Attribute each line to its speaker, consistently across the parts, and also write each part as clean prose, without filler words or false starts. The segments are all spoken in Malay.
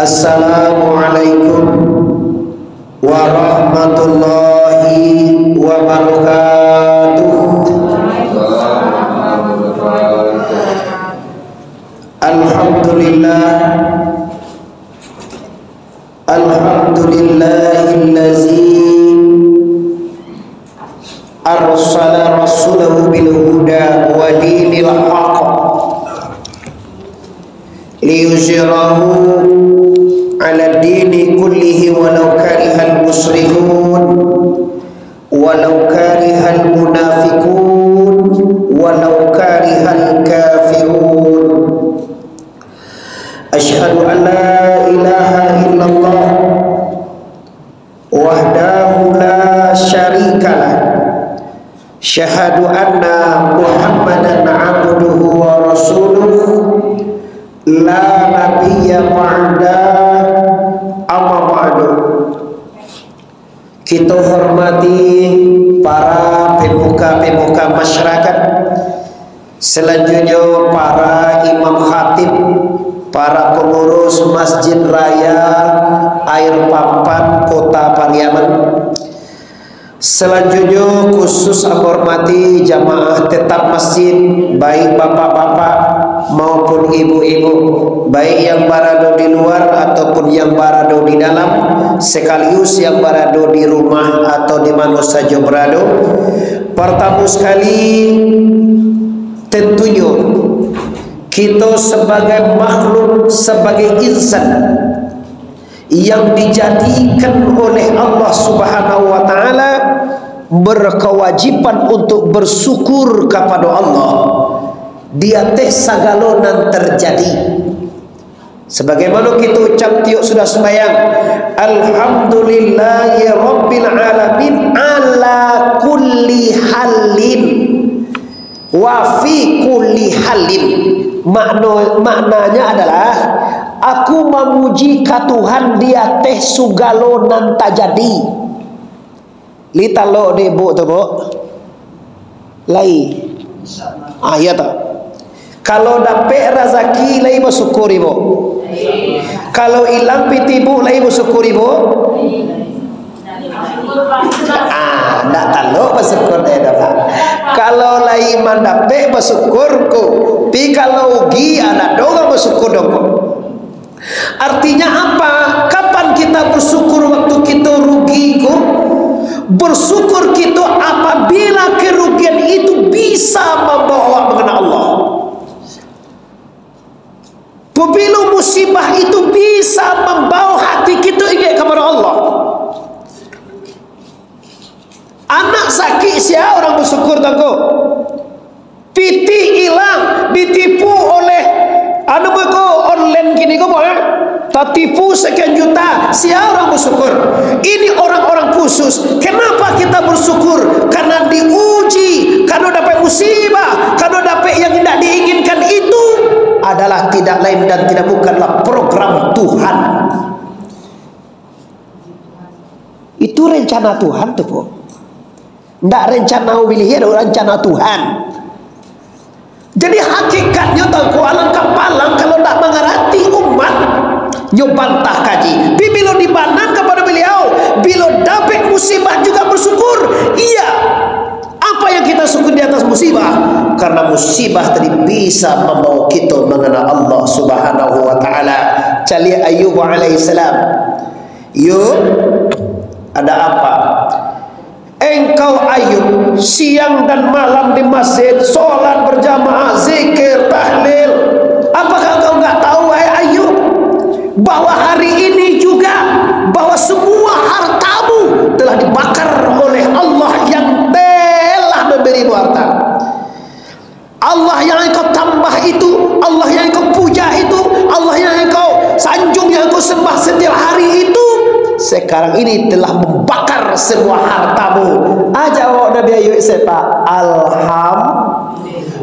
Speaker 1: Assalamualaikum warahmatullahi wabarakatuh. Alhamdulillah, alhamdulillahillazi arsala rasulahu bil huda wa dinil haqq liyuzhirahu ala dini kullihi walau karihal musyrikun walau karihal munafiqun walau karihal kafirun. Asyhadu an la ilaha illallah wahdahu la syarikalah, syahadu anna Muhammadan abduhu wa rasuluh la nabiyya ba'da amma ba'du. Kita hormati para pemuka-pemuka masyarakat, selanjutnya para imam khatib, para pengurus Masjid Raya Air Papan Kota Pariaman. Selanjutnya khusus menghormati jamaah tetap masjid, baik bapak-bapak maupun ibu-ibu, baik yang berada di luar ataupun yang berada di dalam, sekaligus yang berada di rumah atau di mana saja berada. Pertama sekali, tentunya kita sebagai makhluk, sebagai insan yang dijadikan oleh Allah Subhanahu wa taala berkewajiban untuk bersyukur kepada Allah di atas segala yang terjadi. Sebagaimana kita ucap tiuk sudah sembahyang, alhamdulillahi rabbil alamin ala kulli halin wa fi kulli halin. Maknanya adalah aku memuji ka Tuhan di atas segala nan terjadi. Lita lo de bu tu bu lai ya tak. Kalau dapat rezeki lai bersyukur ibu. Kalau hilang pitibu lai bersyukur ibu. Tak tahu bersyukur dia dapat. Kalau lai mandapek bersyukurku, tapi kalau ugi anak doa bersyukur dong. Artinya apa? Kapan kita bersyukur? Waktu kita rugi ku. Bersyukur kita apabila kerugian itu bisa membawa mengenal Allah. Apabila musibah itu bisa membawa hati kita ingat kepada Allah. Anak sakit siapa orang bersyukur tangguh. Piti hilang, ditipu oleh anu beko online gini kok tertipu sekian juta, siapa orang bersyukur? Ini orang-orang khusus. Kenapa kita bersyukur? Karena diuji, karena dapat musibah, karena dapat yang tidak diinginkan. Itu adalah tidak lain dan tidak bukanlah program Tuhan. Itu rencana Tuhan tuh, Bu. Tidak rencana wilih, rencana Tuhan. Jadi hakikatnya tahu alangkah palang kalau tidak mengerti umat nyobantah kaji. Bila dibandang kepada beliau, bila dapat musibah juga bersyukur. Iya. Apa yang kita syukur di atas musibah? Karena musibah tadi bisa membawa kita mengenal Allah Subhanahu wa taala. Cali Ayub alaihissalam. Yuk, ada apa? Engkau Ayub siang dan malam di masjid, sholat berjamaah, zikir, tahlil. Apakah engkau enggak tahu wahai Ayub bahwa hari ini juga bahwa semua hartamu telah dibakar oleh Allah yang telah memberimu harta. Allah yang engkau tambah itu, Allah yang engkau puja itu, Allah yang engkau sanjung, yang engkau sembah setiap hari itu, sekarang ini telah membakar semua hartamu. Jawab Nabi Ayub sepa,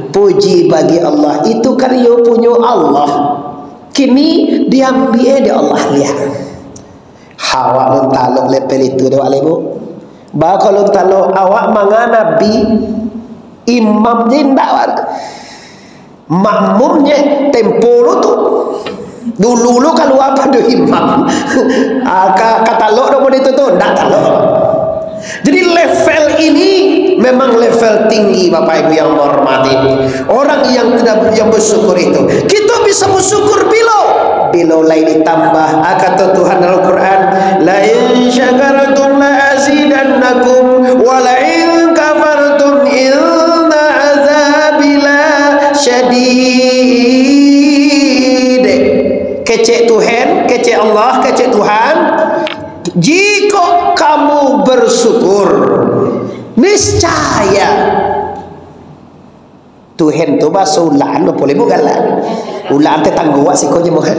Speaker 1: puji bagi Allah. Itu kan yo punya Allah. Kini diambil di Allah lihat. Hawa mentaluk lepel itu doa lebu. Bah kalau taluk awak manga Nabi imamnya ndak makmumnya tempolo tu Dulu kalau apa do imam. Kata lo do itu tuh ndak tahu. Jadi level ini memang level tinggi Bapak Ibu yang hormati. Orang yang yang bersyukur itu, kita bisa bersyukur bila lain ditambah. Kata Tuhan dalam Al-Quran, la in syakartum la azidannakum wa la in kafartum inna azabila syadid. Kecek Tuhan, kecek Allah, kecek Tuhan. Jika kamu bersyukur, niscaya Tuhan tu bahasa ulaan boleh bukan lah. Ulaan tu tangguh si kau je mohon.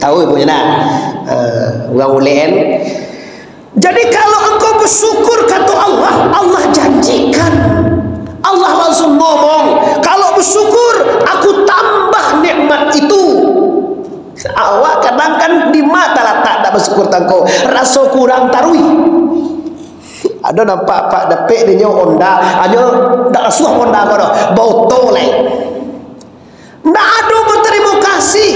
Speaker 1: Tahu ibu nak? Orang ulen. Jadi kalau engkau bersyukur kata Allah, Allah janjikan. Allah langsung ngomong, kalau bersyukur aku tambah nikmat itu. Awak kadang kan di mata lah tak bersyukur tangko, rasa kurang tarui. Ada nampak pak dapet dia nyo onda, ayo dak suah onda kau bau toleh. Ndak ada berterima kasih,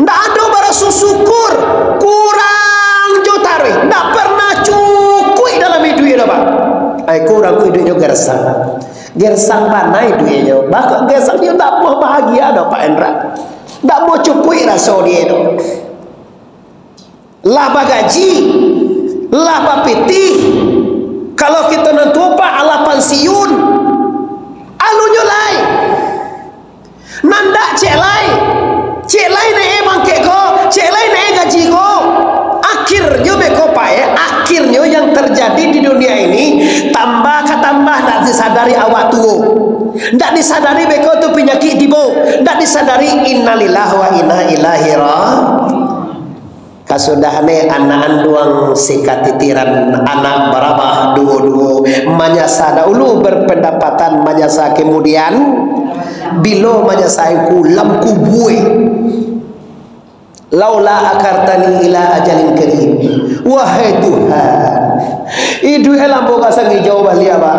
Speaker 1: ndak ada berasa syukur, kurang jo tarui, ndak pernah cukup dalam hidup dia pak. Ai kurang hidupnya gersang. Gersang panai duitnya, bahkan gersang dia tak mau bahagia dah Pak Endra. Tak mau cukup rasa dia tu. Laba gaji, laba piti. Kalau kita nak tumpah ala pensiun, alunya lain. Nanda cek lain ni emang kek ko, cek lain ni gaji ko. Akhirnya beko pae, akhirnya yang terjadi di dunia ini tambah tak disadari awak tua. Tak disadari beko tu penyakit tibo. Tak disadari innalillahi wa inna ilaihi raji'un. Kasudahane anak anduang sikatitiran anak barabah dua-dua manyasa dahulu berpendapatan manyasa kemudian bilo manyasa kulam kubue laula akartani ila ajalin karim. Wahai Tuhan, itu elam boga sangi jauh balik apa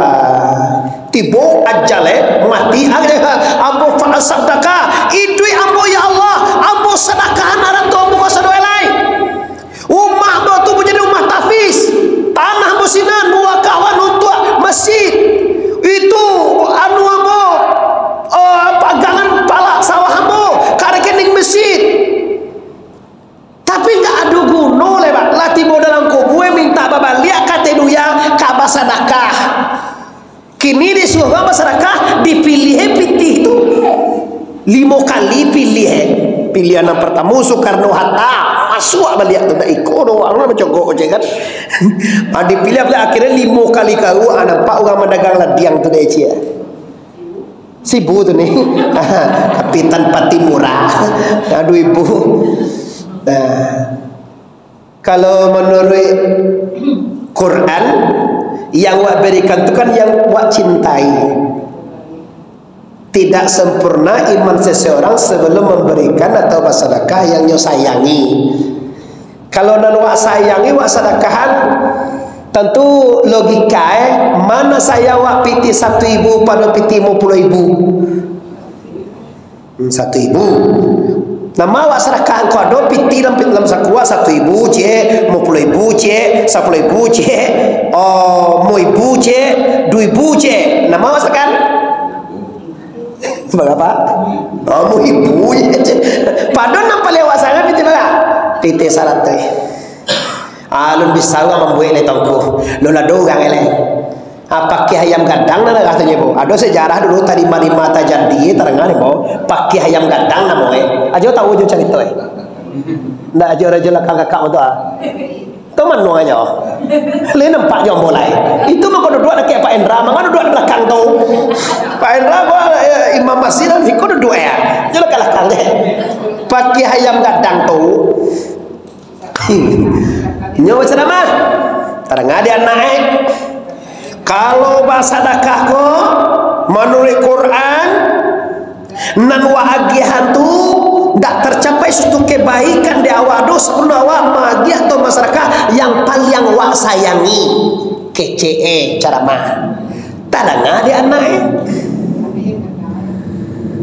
Speaker 1: tibo ajale mati ambo fa sadaka itu ambo ya Allah ambo sedekah anak tu ambo sadoe lain ummah do tu menjadi ummah tafis tanah musinan buah kawan untuk masjid itu anu ambo pagangan pala sawah ambo karekening masjid tapi enggak ada guna lewat latibo dalam kubue minta babaliak kate duya ka sedekah. Kini disuruh masyarakat dipilih pitih itu 5 kali pilih. Pilihan yang pertama Soekarno-Hatta masuk balik tu dak ikut doang macam kok je kan. Dipilih akhirnya 5 kali kau nampak orang mendagang ladiang tu dak cia. Sibu tu ni. Kapitan Patimura. Aduh ibu. Kalau menurut Quran yang wak berikan itu kan yang wak cintai. Tidak sempurna iman seseorang sebelum memberikan atau bersedekah yang nyo sayangi. Kalau nan wak sayangi wak sedekahan tentu logika mana saya wak piti 1.000 pada piti 50.000. 1.000. Nama wak sedekah kau ada piti dalam sakua 1.000 je, 50.000 je, 10.000 je, 1.000 je, 2.000 je. Nama wak sedekah berapa? 1.000 je. Padahal nampak lewat sana piti berapa? Piti 100. Alun bisa membuat le tongku. Lola dogang ele. Pakai ayam gadang nana katanya bu. Ada sejarah dulu tadi marima tajadi terengah bu. Pakai ayam gadang namanya. Ajo tahu aja cerita ndak aja raja lah kakak itu teman dong aja. Lain nampak jom mulai. Itu mah kau duduk nak Pak Endra, mana duduk di belakang tu. Pak Endra imam masjid dan kau duduk ya. Jangan belakang deh. Pakai ayam gadang tu. Nyawa ceramah. Terengah dia naik. Kalau bersedekah ko menurut Quran nan wa agihan tu tak tercapai suatu kebaikan di awak dos pun awak magi atau masyarakat yang paling wak sayangi kece ceramah. Tadanga dia naik.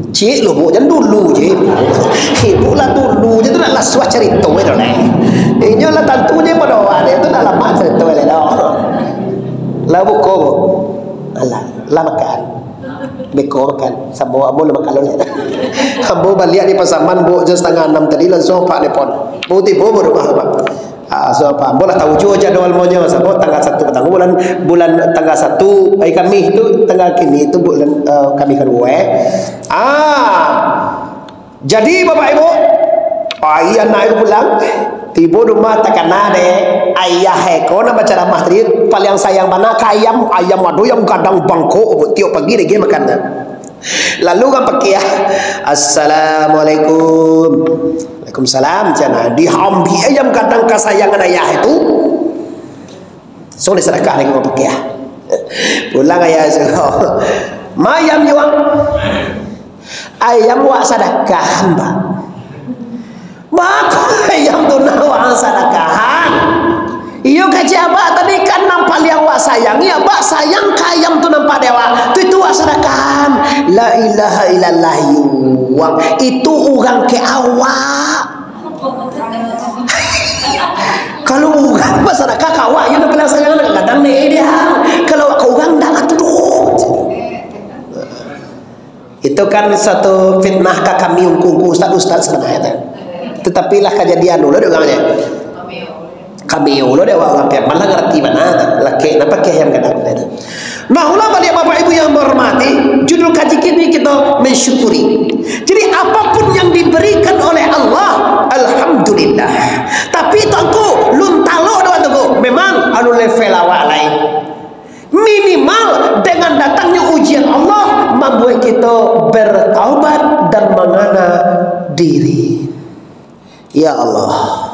Speaker 1: Cik lu bu, jangan dulu je. Ibu lah dulu je tu nak laswah cerita itu lah. Inyo lah tantunya pada awal itu dah lama cerita lah dah. Lah buka bu, alah, lah makan. Beko makan, sambo ambo lah makan lah. Ambo balik di pasaman bu, jam 5:30 tadi langsung pak nepon. Bu tiba bu rumah pak. So apa? Boleh tahu juga jadwal maunya sebab tanggal 1 petang bulan tanggal 1 hari Khamis itu tanggal kini itu bulan Khamis kedua. Jadi Bapak Ibu, ayah naik pulang tiba rumah takana de ayah heko nak baca ramah tadi paling sayang mana ayam ado yang kadang bangko tiap pagi dia makan. Lalu kan pakai Assalamualaikum. Waalaikumsalam. Jangan dihambi ayam kadang kesayangan ayah itu. So disedekah dengan pakai. Pulang ayah so. Mayam yuang. Ayam wak sedekah mbak. Maka ayam tu nawang sedekahan. Iyo kaji abak tadi kan nampak liang wak sayang. Ya abak sayang kayam tu nampak dewa. Itu wak sedekahan. La ilaha illallah yuang. Itu orang ke awak. Kalau orang sedekah kawak you nak bilang sayang kadang ni dia. Kalau kau orang dah tu. Itu kan satu fitnah ka kami ungku ustaz-ustaz sebenarnya. Tetapi lah kejadian dulu dia orangnya. Kami ulo dia orang pihak malah ngerti mana laki apa ke yang kadang ada. Nah ulah balik Bapak Ibu yang berhormati, judul kaji kini kita mensyukuri. Jadi apapun yang diberikan oleh Allah, alhamdulillah. Tapi tangku luntalo doa tangku, memang anu level awak lain. Minimal dengan datangnya ujian Allah membuat kita bertaubat dan mengana diri. Ya Allah,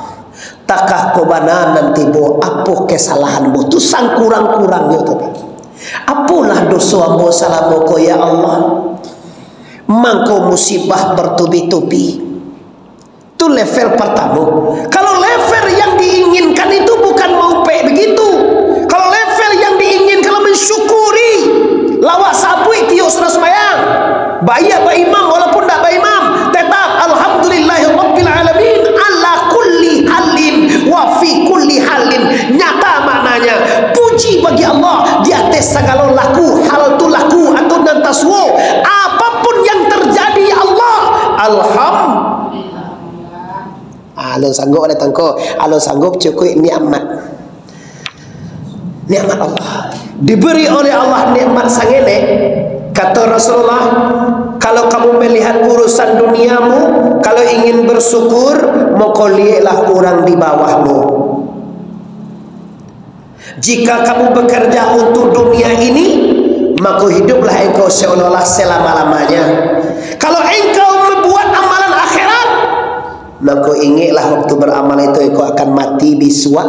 Speaker 1: takah kobana nanti bo apuh kesalahanmu tu sang kurang-kurangnya tu. Apulah dosa ambo salamu ko ya Allah. Mangko musibah bertubi-tubi. Tu level pertama. Kalau level yang diinginkan itu bukan mau begitu. Kalau level yang diinginkan kalau mensyukuri lawak sabui tiok sudah sembahyang. Bayar ba imam walaupun tak ba imam, tetap alhamdulillahirabbil alamin ala kulli halin wa fi kulli halin. Nyata maknanya puji bagi Allah di atas segala laku, hal tu laku atau nantaswo apapun yang terjadi ya Allah alhamdulillah. Alun sanggup ada tangko, alun sanggup cukup nikmat Allah diberi oleh Allah nikmat sangene. Kata Rasulullah, kalau kamu melihat urusan duniamu, kalau ingin bersyukur, maka lihatlah orang di bawahmu. Jika kamu bekerja untuk dunia ini, maka hiduplah engkau seolah-olah selama-lamanya. Kalau engkau membuat amalan akhirat, maka ingatlah waktu beramal itu engkau akan mati biswa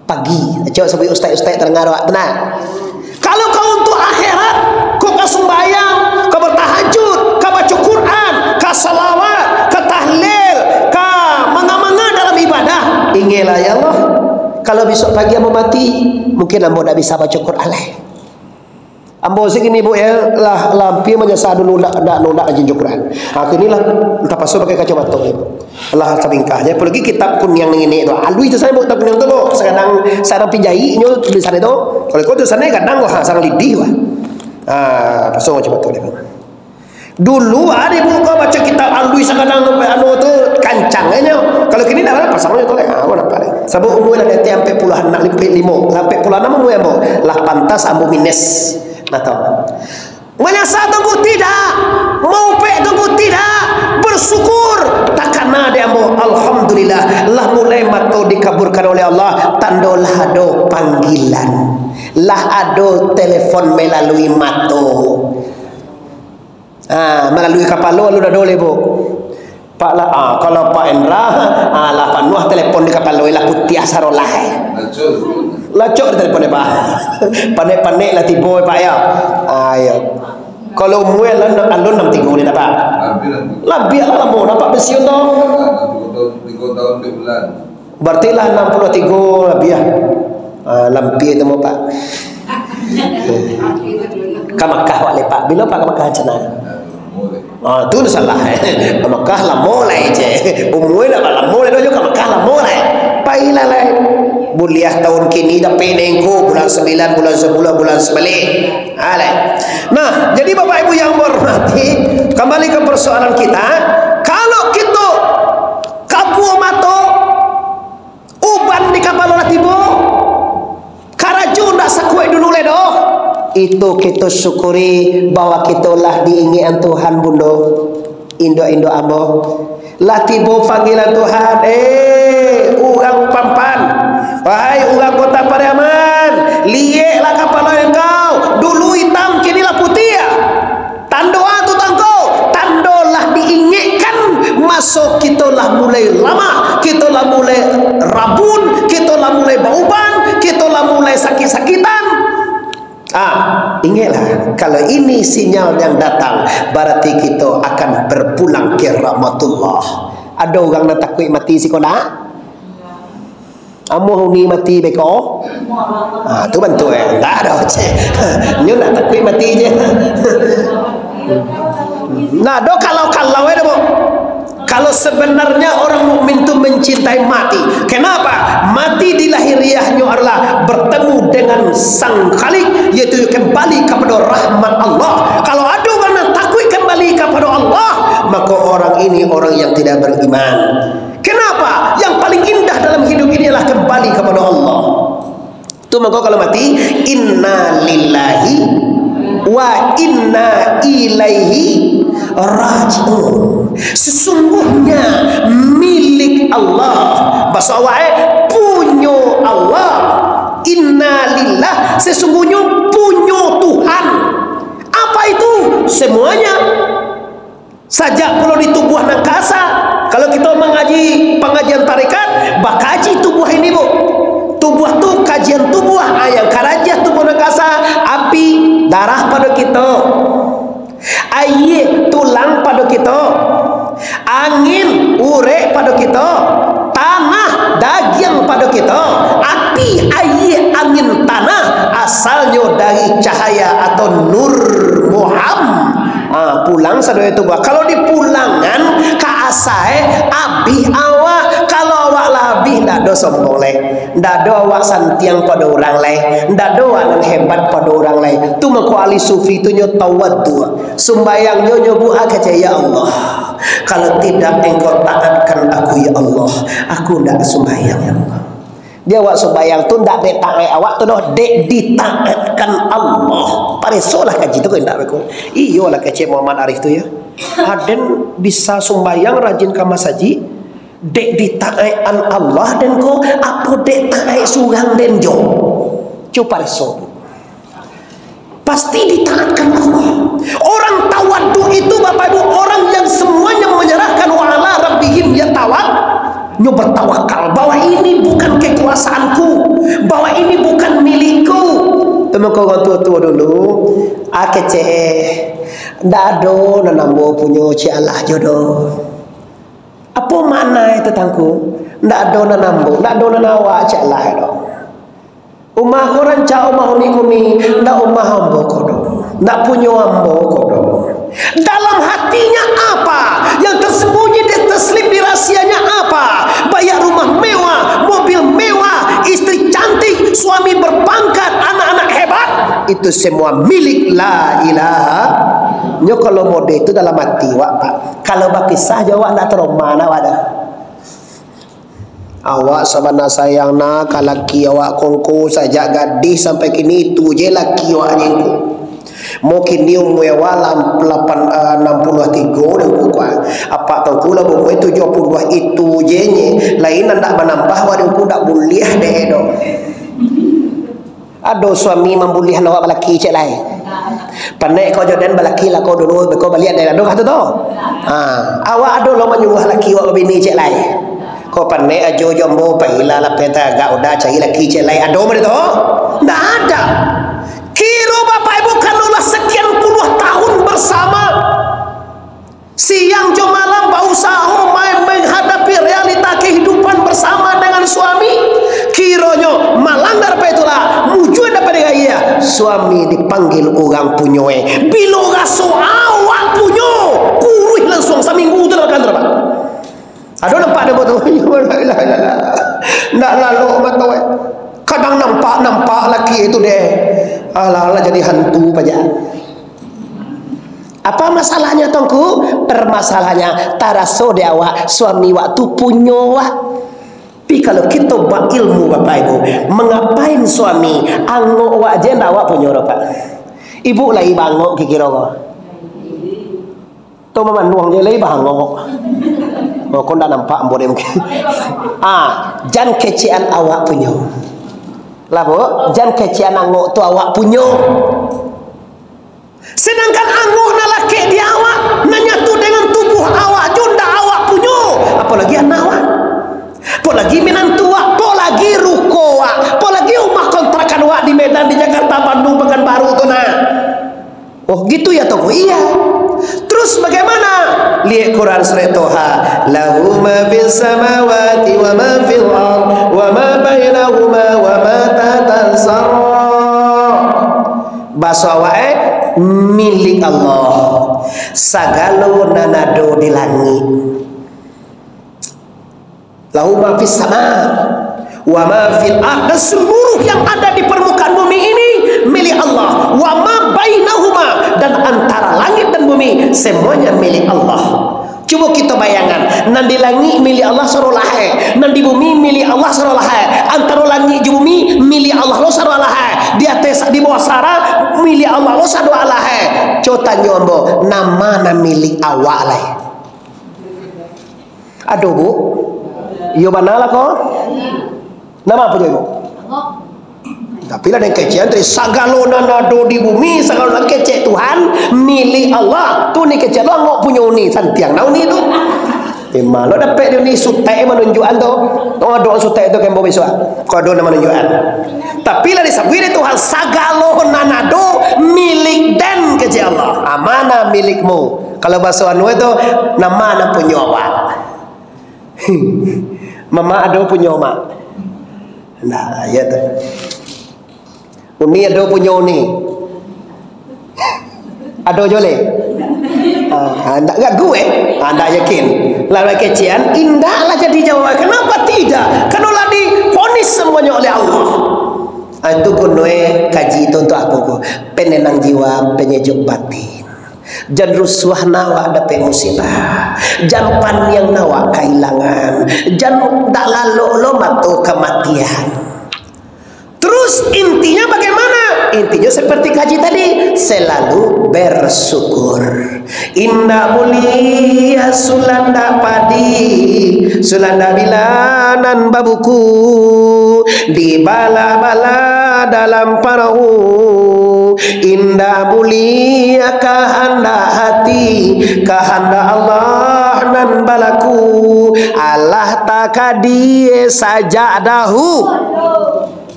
Speaker 1: pagi. Coba sebut ustaz-ustaz terdengar awak tenang. Kalau kau untuk akhirat, kau sembahyang, kau bertahajud, kau baca Quran, kau salawat, kau tahlil, kau manga-manga dalam ibadah, ingatlah ya Allah, kalau besok pagi ambo mati, mungkin ambo tak bisa baca Quran lah. Ambo segini bu ya, lah lampi menyesal dulu nak rajin Quran. Akhirnya lah tak pasal pakai kacamata ni. Allah sabingkahnya. Apalagi kitab pun yang ini tu. Alui tu saya buat tak punya tu bu. Sekarang pinjai nyo tulisan itu. Kalau kau tulisan ni kadang wah sang lidih wah. Pasal macam tu dia. Dulu ada ibu kau baca kitab alui sekadang anu tu kancangnya. Kalau kini dah pasangnya tu lah. Apa nampak ni? Sebab umur lah dia sampai puluhan nak 5, sampai puluhan umur ambo. Lah pantas ambo minus. Tahu. Menyesal tunggu tidak, mau pek tunggu tidak, bersyukur takkan ada ambo. Alhamdulillah, lah mulai mato dikabulkan oleh Allah. Tanda lah ada panggilan, lah ada telefon melalui mato. Melalui kapal lu dah boleh bu. Pak lah, kalau Pak Endra, lah panuh telepon di kapal lu lah putih asarolah. Lacok di telefon dia pak. Panik-panik lah tiba pak ya. Ayo. Kalau muel lah alun 63 ni dapat. Lebih lah lama dapat pensiun tu. 3 tahun 2 bulan. Berarti lah 63 lebih ya. Lebih tu mau pak. Ke Makkah wak lepak. Bila pak ke Makkah macam mana? Tu salah. Mekah lah mulai je. Umur lah mulai dojo ke Mekah lah mulai. Pailah lah. Buliah tahun kini dah penengku bulan 9, bulan 10, bulan 9. Nah, jadi Bapak Ibu yang berhormati, kembali ke persoalan kita. Kalau kita kabu mato uban di kapal olah tibo karaju ndak sakue dulu le doh. Itu kita syukuri bahwa kita lah diinginkan Tuhan bundo. Indo ambo lah tibo panggilan Tuhan. Urang pampan, wahai urang kota Pariaman, liek lah kapal engkau dulu hitam kini lah putih ya. Tandoa tu tangko, tandolah diinginkan masuk kita lah mulai lama, kita lah mulai rabun, kita lah mulai bauban, kita lah mulai sakit-sakitan. Ingatlah, kalau ini sinyal yang datang, berarti kita akan berpulang ke rahmatullah. Ada orang nak takut mati si kona? Amu ni mati beko? Tu bantu tak ada je. Nyu nak takut mati je. Nah, do kalau bo. Kalau sebenarnya orang mukmin itu mencintai mati. Kenapa? Mati di lahiriahnya adalah bertemu dengan Sang Khalik, yaitu kembali kepada rahmat Allah. Kalau ada orang yang takut kembali kepada Allah, maka orang ini orang yang tidak beriman. Kenapa? Yang paling indah dalam hidup ini adalah kembali kepada Allah. Itu maka kalau mati, inna lillahi wa inna ilaihi raji'un. Sesungguhnya milik Allah, bahasa awak punya Allah. Inna lillah, sesungguhnya punya Tuhan. Apa itu? Semuanya. Sajak kalau di tubuh nangkasa, kalau kita mengaji pengajian tarikat, bakaji tubuh ini bu. Tubuh tu kajian tubuh, yang karajah tubuh nangkasa, api, darah pada kita, air, tulang pada kita, angin, urek pada kita, tanah, daging pada kita. Api, air, angin, tanah asalnya dari cahaya atau nur Muhammad. Pulang sadaya itu buah. Kalau dipulangan ke asai abih awak. Kalau awak labih ndak do sombong leh, ndak do awak santiang pada orang leh, ndak do awak hebat pada orang leh. Tu maku ahli sufi tu nyo tawaddu. Sembayang nyo nyobu akaja, ya Allah, kalau tidak engkau taatkan aku ya Allah, aku ndak sembayang ya Allah. Dia awak sembayang tu ndak detaat awak tu dah ditaatkan Allah. Paresolah kaji tu kan ndak beku. Iyo lah kaji Muhammad Arif tu ya. Aden bisa sembayang rajin ka masaji, dek ditaatan Allah dan ko apa dek taat surang den jo. Coba pareso. Pasti ditaatkan Allah. Orang tawaddu itu Bapak Ibu, orang yang semuanya menyerahkan wa ala rabbihim nyo bertawakal bahwa ini bukan kekuasaanku, bahwa ini bukan milikku. Teman kau tua-tua dulu, akece ndak ada nanambo punya ci Allah jodoh. Apa makna itu tangku? Ndak ada nanambo, ndak ada nanawa ci Allah do. Umah orang cau mau nikumi, ndak umah ambo kodo, ndak punya ambo kodo. Dalam hatinya apa? Yang tersembunyi dan terselip di rahasianya apa? Bayar rumah mewah, mobil mewah, istri cantik, suami berpangkat, anak-anak hebat, itu semua milik la ilaha. Nyo kalau mode itu dalam hati wak pak. Kalau bakisah jawab nak teroma nak wadah. Awak sabana sayang nak laki awak kongko saja gadis sampai kini itu je laki awak nyengku. Mungkin dia umur walam 63 dan kuat. Apa tahu pula umur 70 itu je nye. Lain ndak menambah wadengku ndak boleh deh do. Ada suami memboleh awak balaki cek lain. Pandai kau jodan balaki lah kau dulu kau balik ada do kata tu. Awak ada lo menyuruh laki awak bini cek lain. Kau pandai ajo jombo paila la peta gak udah cari laki cek lain ada mana tu? Ndak ada. Kira Bapak Ibu kanulah sekian puluh tahun bersama, siang jo malam berusaha menghadapi realita kehidupan bersama dengan suami. Kironyo malang daripada itulah mujud daripada gaya suami dipanggil orang punyoe. Bila rasa awak punyo seminggu tu makan terus. Ada nampak dia betul. Nak lalu mata we. Kadang nampak laki itu deh. Alah jadi hantu aja. Apa masalahnya tongku? Permasalahannya taraso de awak suami waktu punyo wak. Tapi kalau kita berilmu Bapak Ibu, mengapain suami angok wak je ndak awak punyo Pak. Ibu lagi bangok kira kok. Tu mama nuang je lagi bangok. Oh kau ndak nampak boleh mungkin. Jan kecian awak punyo. Lah Bu, jan kecian angok tu awak punyo. Sedangkan angok na laki dia awak nanyatu dengan tubuh awak junda awak punyo. Apalagi anak awak. Apalagi menantu awak, apalagi ruko awak, apalagi rumah kontrakan awak di Medan, di Jakarta, Bandung, Pekanbaru tu nah. Oh gitu ya toh? Iya. Terus bagaimana? Lihat Quran surah Toha. Lahu ma fis samawati wa ma fil ard wa ma bainahuma wa ma tahtal sarra. Bahasa awak milik Allah. Sagalo nanado di langit. Lahu ma fis sama wa ma fil ard, dan seluruh yang ada di permukaan bumi ini milik Allah. Wa ma bainahuma, dan antara langit dan bumi semuanya milik Allah. Coba kita bayangkan, nan di langit milik Allah sarolah, nan di bumi milik Allah sarolah, antara langit dan bumi milik Allah lo sarolah, di atas di bawah sara milik Allah lo sarolah. Coba nyombo nama milik awak lah. Aduh Bu, yo mana lah kok? Nama apa je Bu? Tapi lah yang kecil dari sagalo nanado di bumi, sagalo kecil Tuhan milik Allah. Tu ni kecil lo ngok punya uni santiang nau ni tu. Malu dapat dia ni sutai menunjukan tu. Oh doa sutai tu kembo besok. Kau doa menunjukan. Tapi lah disabui Tuhan sagalo nanado milik dan kecil Allah. Amanah milikmu. Kalau bahasa anu itu nama nak punya awak. Mama ada punya mak. Nah, ya tu. Uni ada punya uni. Ada jole. Anda enggak gue. Anda yakin? Lalu kecian indahlah jadi jawab. Kenapa tidak? Karena divonis semuanya oleh Allah. Itu gunoi kaji itu untuk aku. Penenang jiwa, penyejuk batin. Jangan rusuh nawa dapat musibah, jangan pan yang nawa kehilangan, jangan tak lalu lo matu kematian. Terus intinya bagaimana? Intinya seperti kaji tadi, selalu bersyukur. Inna mulia sulanda padi, sulanda bilanan babuku, di bala-bala dalam perahu. Indah mulia kehendak hati, kehendak Allah nan balaku. Allah takadie saja dahu.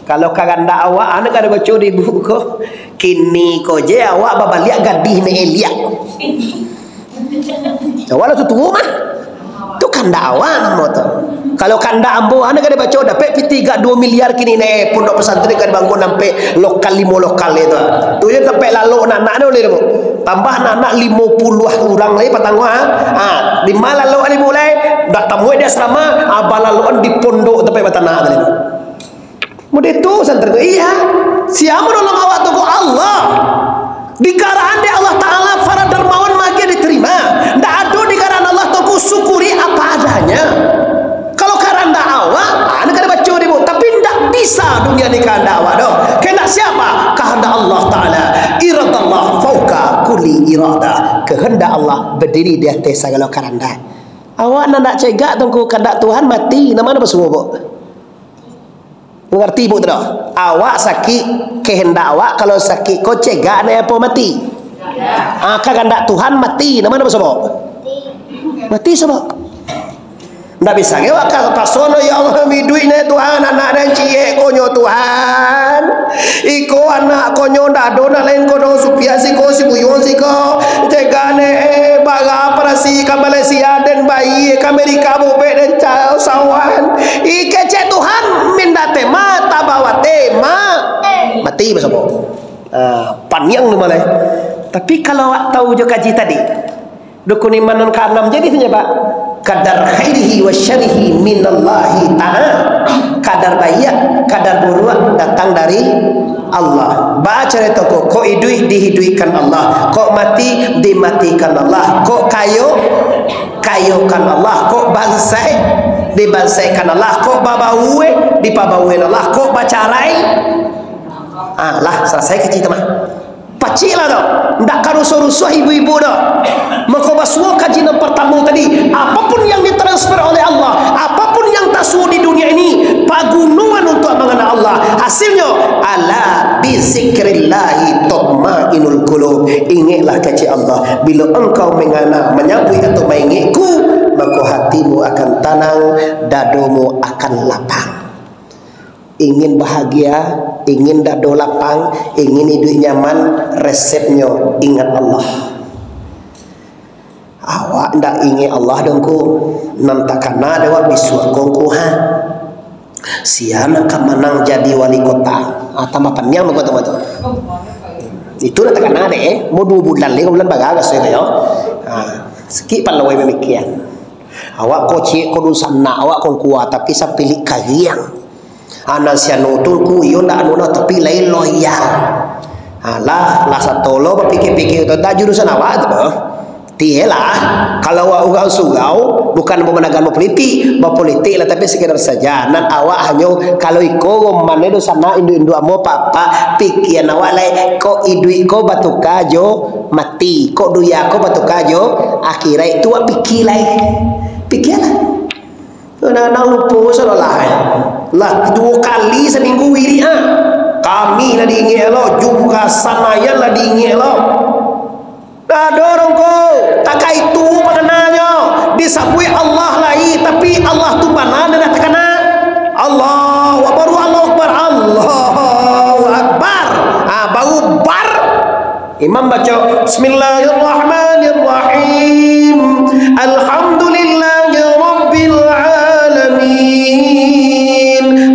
Speaker 1: Kalau kaganda awak anak ada baca di buku kini ko je awak babaliak gadih ne Elia. Awak tu tua mah. Tu kanda awak mo tu. Kalau kanda ambo anak ada baca dapat P3 2 miliar kini ne pondok pesantren kan bangun sampai lokal 5 lokal itu. Tu je sampai lalu anak dia boleh tu. Tambah anak 50 orang lagi patang di mana lalu ali mulai dak tamu dia asrama abalaluan di pondok sampai batana tadi. Mudah itu santri iya. Siapa menolong awak tu Allah. Di karaan dia Allah Taala para dermawan magia diterima. Ndak ada di karaan Allah tu syukuri apa adanya. Kalau karanda awak, anda kena baca dia tapi ndak bisa dunia ni karanda awak doh. Kehendak siapa? Kehendak Allah Taala. Iradallah fauqa kulli iradah. Kehendak Allah berdiri di atas segala karanda. Awak nak cegak tunggu kehendak Tuhan mati. Nama mana bersuruh bu? Mengerti bu tak? Awak sakit kehendak awak, kalau sakit kau cegak ni apa mati? Kehendak Tuhan mati. Nama mana bersuruh? Mati sebab. Ndak bisa ke awak pasono ya Allah mi duit ni Tuhan anak dan cie konyo Tuhan. Iko anak konyo ndak do nak lain kono supia si ko si buyon si ko tegane baga parasi ka Malaysia dan bayi ka Amerika bobe dan cau sawan. Ike ce Tuhan minda tema tabawa tema mati besok. Panjang tu malai. Tapi kalau awak tahu je kaji tadi Rukun iman yang keenam jadi itu Pak. Kadar khairihi wa syarihi minallahi ta'ala. Kadar baik, kadar buruk datang dari Allah. Baca itu kok hidup dihiduikan Allah, kok mati dimatikan Allah, kok kayukan Allah, kok bansai dibansaikan Allah, kok babawe dipabauin Allah, kok bacarai lah selesai kecil mah. Pacik lah dah. Tak karusuh-rusuh ibu-ibu dah. Maka basuh kaji yang pertama tadi. Apapun yang ditransfer oleh Allah, apapun yang tasu di dunia ini, pagunungan untuk mengenal Allah. Hasilnya, ala bizikrillahi tatmainul qulub. Ingatlah kaji Allah. Bila engkau mengenal, menyambut atau mengikutku, maka hatimu akan tenang, dadomu akan lapang. Ingin bahagia, ingin dado lapang, ingin hidup nyaman, resepnya ingat Allah. Awak ndak ingat Allah dengku, nantakana dewa biswa kongku ha. Siana kamanang jadi wali kota. Tamapannya mau kota betul. Itu nantakana deh, mau 2 bulan lagi, bulan bagas ya. Sikit palawai demikian. Awak kocik kodusan nak awak kongkuat tapi sa pilih kagiang. Anak sianu tungku iyo ndak anu tapi lain loyal. Alah satolo berpikir-pikir itu dah jurusan awak tu bah. Tiyalah kalau awak ugau sugau bukan memenangkan politik, berpolitik lah tapi sekedar saja. Nan awak hanya kalau iko mana do sana indu amo papa pikiran awak lai ko idui ko batu kajo mati ko duya ko batu kajo akhirat itu awak pikir lai. Pikirlah. Nak lupa salah lah 2 kali seminggu wiri kami lah diingat lo juga sanaya lah diingat lo dah dorong ko tak itu maknanya disabui Allah lagi tapi Allah tu mana dah terkena Allahu Akbar Allahu Akbar Allahu Akbar baru bar imam baca Bismillahirrahmanirrahim Alhamdulillahi Rabbil Alamin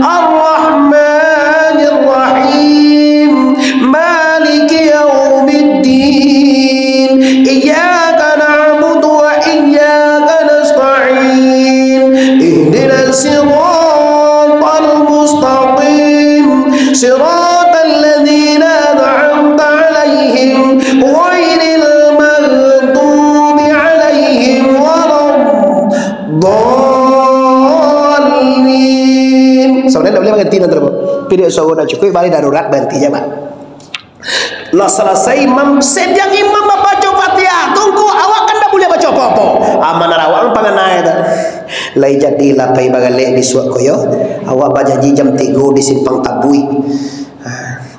Speaker 1: Ar-Rahmanir Rahim Maliki Yaumiddin Iyyaka na'budu wa iyyaka nasta'in Ihdinas siratal mustaqim Siratal ladzina an'amta 'alaihim ghairil maghdubi 'alaihim waladdallin. Sebenarnya boleh berhenti nanti pilih suara nak cukup balik darurat berhenti je Pak. Lah selesai imam sejak imam baca Fatihah tunggu awak kan tak boleh baca apa-apa. Amanah awak panganai dah. Lai jadi lapai bagale di suak koyo awak bajaji jam 3 di simpang tabui.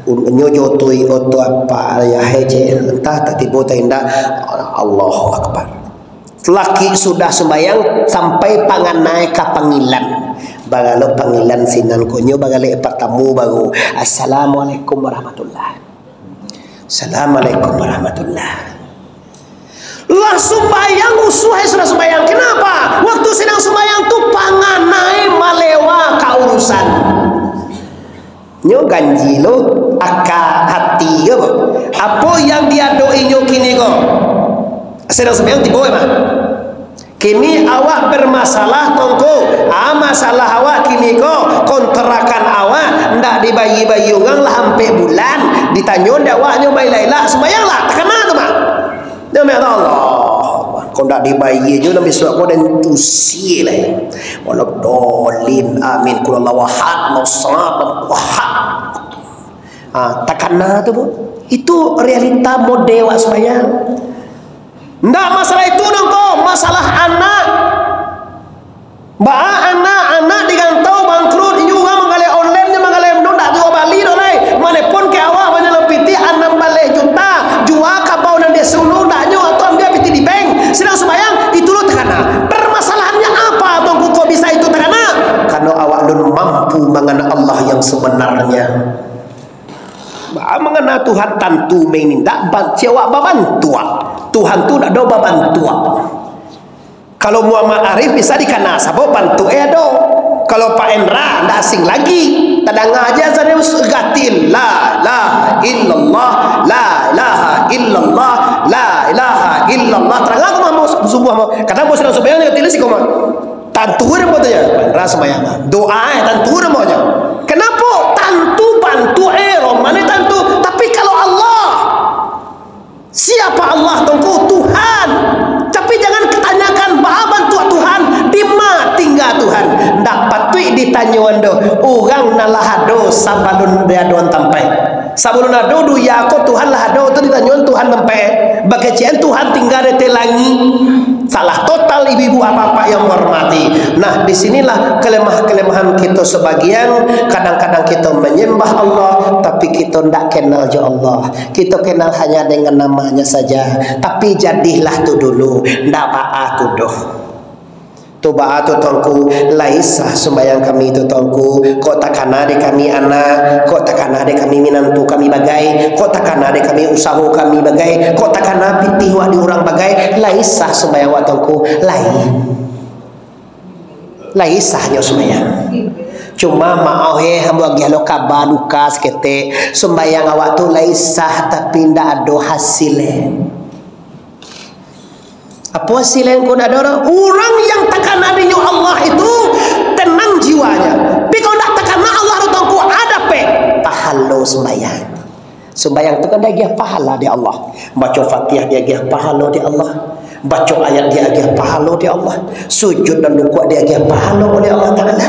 Speaker 1: Nyojo tui oto apa ya heje entah tak tiba tak indah Allahu Akbar. Laki sudah sembayang sampai panganai ke panggilan. Bagalo panggilan sinan konyo bagale pertemu baru Assalamualaikum warahmatullahi. Assalamualaikum warahmatullahi. Lah sembayang usuhai sudah sembayang. Kenapa? Waktu sedang sembayang tu panganai malewa kaurusan. Nyo ganji lo aka hati yo. Apa yang dia doi nyo kini ko? Sedang sembayang tiba mah. Kini awak bermasalah tongko. Masalah awak kini ko kontrakan awak ndak dibayi-bayi orang lah sampai bulan. Ditanya ndak awak nyo bayi laila sembayang lah. Tak kena tu mah. Demi Allah. Kau ndak dibayi je nabi surat kau dan tusi lah. Walad dolin amin kul Allah wahad nasab wahad. Tak kena tu bu. Itu realita mode awak sembayang. Ndak masalah itu dong kau, masalah anak. Anak digantau bangkrut juga mengalih online dia mengalih ndak jual bali dong lai. Manapun ke awak banyak lepiti 6 juta jual kapau dan dia sunu ndak nyo atau dia piti di bank. Sedang sembayang itu lo terkena. Permasalahannya apa dong kau bisa itu terkena? Karena awak belum mampu mengenal Allah yang sebenarnya. Mengenal Tuhan tentu menindak baca bantu. Tuhan tu nak do bantu. Kalau Muhammad Arif bisa dikena sabo bantu do. Kalau Pak Endra ndak asing lagi. Tadang aja serius gatil la ilaha illallah la ilaha illallah la ilaha illallah illallah terang aku mau subuh mau kadang mau sedang sembahyang tidak sih koma tantur mo tanya ras sembahyang doa tantur mo nya kenapa tantu bantu romane tantu tapi kalau Allah siapa Allah tunggu Tuhan tapi jangan ketanyakan bahwa bantu Tuhan di mana tinggal Tuhan ndak patut ditanya wando orang nalah dosa balun dia doan tampai sabulun ado du ya ko Tuhan lah ado tu ditanya Tuhan tampai bagaian Tuhan tinggal di telangi salah total ibu-ibu apa-apa yang menghormati. Nah disinilah kelemahan kita sebagian kadang-kadang kita menyembah Allah tapi kita tidak kenal je Allah kita kenal hanya dengan namanya saja tapi jadilah tu dulu ndak ba'a tu doh tu ba'a tu tongku laisah sembahyang kami tu tongku kok takana de kami anak kok takana de kami minantu kami bagai kok takana de kami usaha kami bagai kok takana pitih wa di orang bagai laisah sembahyang wa tongku laisahnya sembahyang cuma mau hamba gelo kabar duka sekete sembahyang awak tu laisah tapi ndak ada hasilnya apa hasilnya kau nak ada orang yang takkan adanya Allah itu tenang jiwanya tapi kalau tak takkan Allah itu tahu ada pahala sembahyang tu kan dia pahala di Allah baca Fatihah dia pahala di Allah baca ayat dia pahala di Allah sujud dan rukuk dia pahala oleh Allah Ta'ala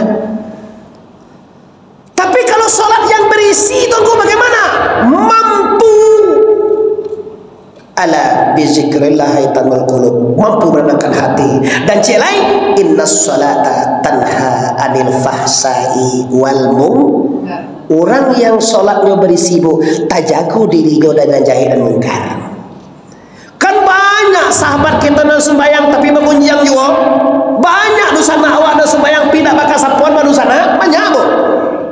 Speaker 1: tapi kalau solat yang berisi tunggu bagaimana mampu ala bizikrillah tamal qulub mampu menenangkan hati dan celai innas salata tanha anil fahsai wal munkar orang yang solatnya berisi bu tajaku diri dengan jahil dan mungkar kan banyak sahabat kita yang sembahyang tapi mengunjang juga banyak dosana awak dan sembahyang tidak bakal sapuan dosana banyak bu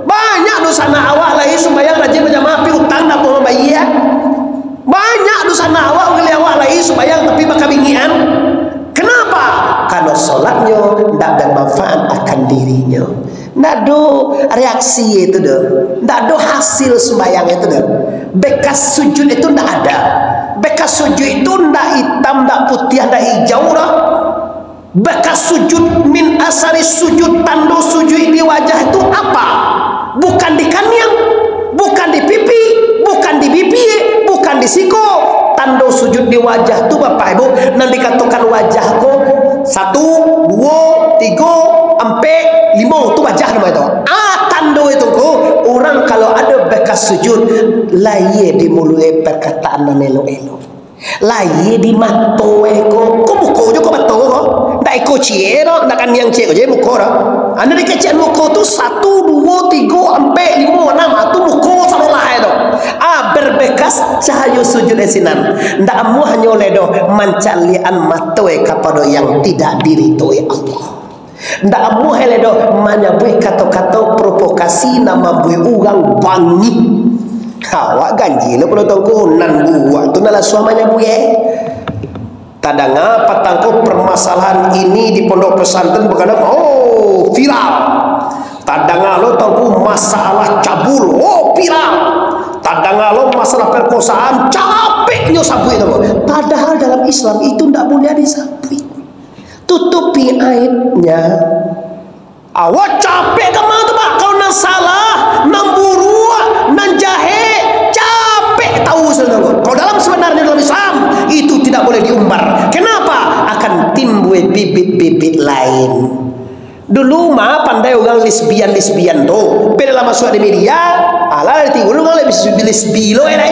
Speaker 1: banyak dosana awak lagi sembahyang rajin berjamaah pi utang tak mau bayar banyak dosana awak beli awak lagi sembahyang tapi bakal bingian kenapa karena solatnya tidak ada manfaat akan dirinya tidak ada reaksi itu dah tidak ada hasil sembahyang itu dah bekas sujud itu tidak ada bekas sujud itu tidak hitam tidak putih tidak hijau dah bekas sujud min asari sujud tanda sujud di wajah itu apa bukan di kanyang bukan di pipi bukan di pipi bukan di siku tanda sujud di wajah tu Bapak Ibu nanti dikatakan wajahku 1, 2, 3, 4, 5 tu wajah nama itu tanda itu orang kalau ada bekas sujud laye di mulut perkataan dan elo-elo laye di mata eko ko muka je ko mata ko ndak eko cie no ndak kan yang cie ko je muka ro anda dikecek muka tu 1, 2, 3, 4, 5, 6 tu muka sama lah itu berbekas cahaya sujud esinan ndak amu hanya ledo mancalian mata kepada yang tidak diridhoi Allah ndak amu ledo menyebut kata-kata provokasi nama bui orang bangi awak ganji lo perlu tahu nan buat tu nala suamanya buye tadanga patangko permasalahan ini di pondok pesantren bukan viral tadanga lo tahu masalah cabul viral tadanga lo masalah perkosaan capeknya sabu itu padahal dalam Islam itu tidak boleh disabui tutupi aibnya awak capek kemana tu pak kau nak salah nak buruk nak jahe capek tahu saudara kalau dalam sebenarnya dalam Islam itu tidak boleh diumbar kenapa akan timbul bibit-bibit lain dulu mah pandai orang lesbian tuh bila lama masuk di media ala arti orang lesbi lo ini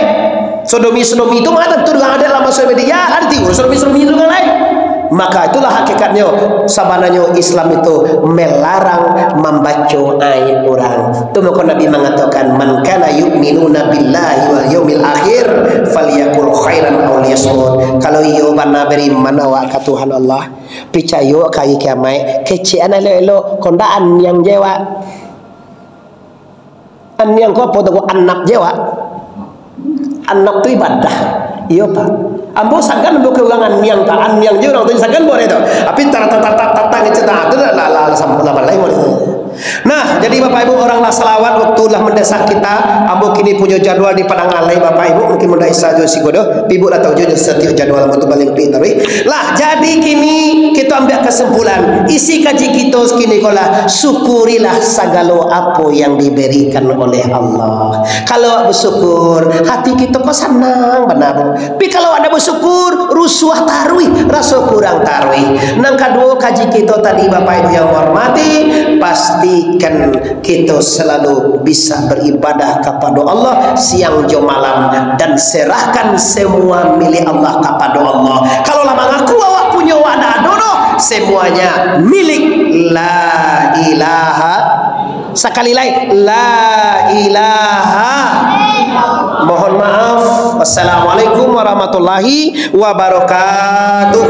Speaker 1: sodomi itu mah tentu dengan ada lama masuk di media arti sodomi itu dengan lain maka itulah hakikatnya sabananya Islam itu melarang membaca aib orang itu maka Nabi mengatakan man kana yu'minuna billahi wal yaumil akhir falyakul khairan aw liyasmut kalau iyo bana beriman awak ka Tuhan Allah percaya kai kiamat kecian elo kondaan yang jewa an yang ko apa tu anak jewa anak tu ibadah iya pak ambo sagan ambo keulangan yang taan yang je orang tu sagan boleh tu tapi tata gitu nah itu lah sampun lain boleh nah Nah, jadi Bapak Ibu orang lah selawat waktu lah mendesak kita. Ambo kini punya jadwal di Padang Alai Bapak Ibu, mungkin mudah isa jo si godo. Ibu lah tahu jo setiap jadwal untuk balik pi tawi. Lah, jadi kini kita ambil kesimpulan. Isi kaji kita kini kola syukurilah segala apa yang diberikan oleh Allah. Kalau bersyukur, hati kita kok senang benar. Tapi kalau ada bersyukur, rusuh tarwih, rasa kurang tarwih. Nang kedua kaji kita tadi Bapak Ibu yang hormati, pastikan kita selalu bisa beribadah kepada Allah siang jo malam dan serahkan semua milik Allah kepada Allah. Kalau lama ngaku awak punya wadah dono, semuanya milik la ilaha. Sekali lagi la ilaha. Mohon maaf. Wassalamualaikum warahmatullahi wabarakatuh.